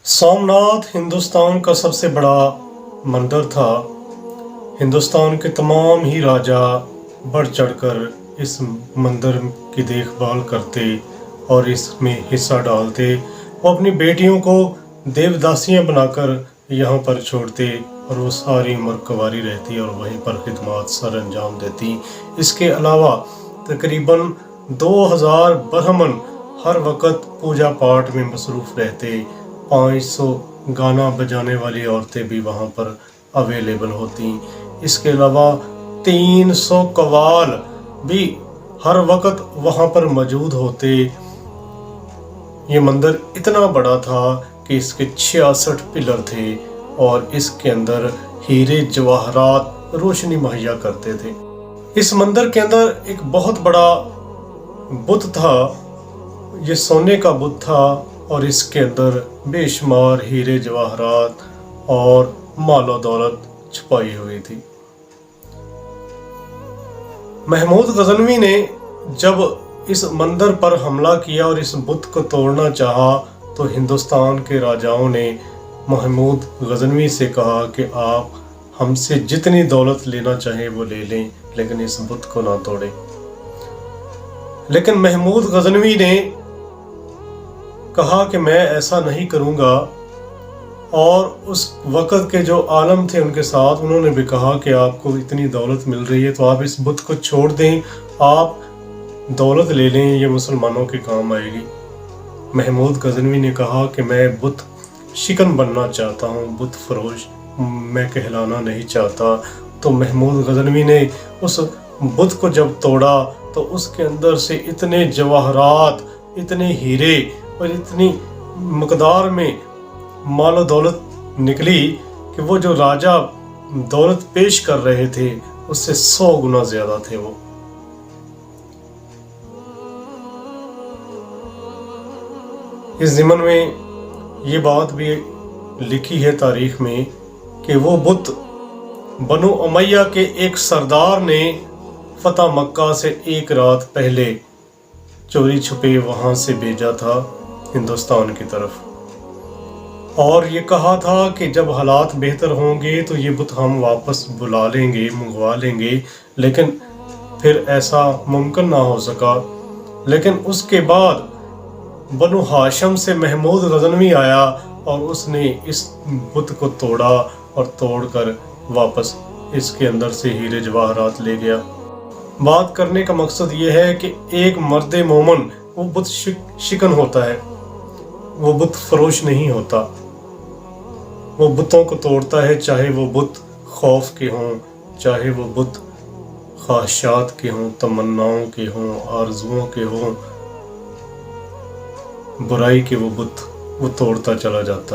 सोमनाथ हिंदुस्तान का सबसे बड़ा मंदिर था। हिंदुस्तान के तमाम ही राजा बढ़ चढ़कर इस मंदिर की देखभाल करते और इसमें हिस्सा डालते। वो अपनी बेटियों को देवदासियां बनाकर यहाँ पर छोड़ते और वो सारी उम्र कुंवारी रहती और वहीं पर खिदमत सर अंजाम देती। इसके अलावा तकरीबन 2000 ब्राह्मण हर वक्त पूजा पाठ में मसरूफ़ रहते। 500 गाना बजाने वाली औरतें भी वहाँ पर अवेलेबल होती। इसके अलावा 300 कव्वाल भी हर वक्त वहाँ पर मौजूद होते। ये मंदिर इतना बड़ा था कि इसके 66 पिलर थे और इसके अंदर हीरे जवाहरात रोशनी मुहैया करते थे। इस मंदिर के अंदर एक बहुत बड़ा बुत था, ये सोने का बुत था और इसके अंदर बेशुमार हीरे जवाहरात और मालो दौलत छुपाई हुई थी। महमूद गजनवी ने जब इस मंदिर पर हमला किया और इस बुत को तोड़ना चाहा तो हिंदुस्तान के राजाओं ने महमूद गजनवी से कहा कि आप हमसे जितनी दौलत लेना चाहें वो ले लें, लेकिन इस बुत को ना तोड़ें। लेकिन महमूद गजनवी ने कहा कि मैं ऐसा नहीं करूंगा, और उस वक़्त के जो आलम थे उनके साथ उन्होंने भी कहा कि आपको इतनी दौलत मिल रही है तो आप इस बुत को छोड़ दें, आप दौलत ले लें, ये मुसलमानों के काम आएगी। महमूद गजनवी ने कहा कि मैं बुत शिकन बनना चाहता हूँ, बुत फरोश मैं कहलाना नहीं चाहता। तो महमूद गजनवी ने उस बुत को जब तोड़ा तो उसके अंदर से इतने जवाहरात, इतने हीरे और इतनी मकदार में मालो दौलत निकली कि वो जो राजा दौलत पेश कर रहे थे उससे 100 गुना ज्यादा थे वो। इस ज़िमन में ये बात भी लिखी है तारीख में कि वो बुत बनु उमैया के एक सरदार ने फतह मक्का से एक रात पहले चोरी छुपे वहाँ से भेजा था हिंदुस्तान की तरफ, और ये कहा था कि जब हालात बेहतर होंगे तो ये बुत हम वापस बुला लेंगे, मंगवा लेंगे। लेकिन फिर ऐसा मुमकिन ना हो सका। लेकिन उसके बाद बनु हाशम से महमूद गजनवी आया और उसने इस बुत को तोड़ा और तोड़कर वापस इसके अंदर से हीरे जवाहरात ले गया। बात करने का मकसद ये है कि एक मर्द मोमन वो बुत शिकन होता है, वो बुत फरोश नहीं होता। वो बुतों को तोड़ता है, चाहे वो बुत खौफ के हों, चाहे वो बुत ख्वाहिशात के हों, तमन्नाओं के हों, आरजुओं के हों, बुराई के वो बुत वो तोड़ता चला जाता है।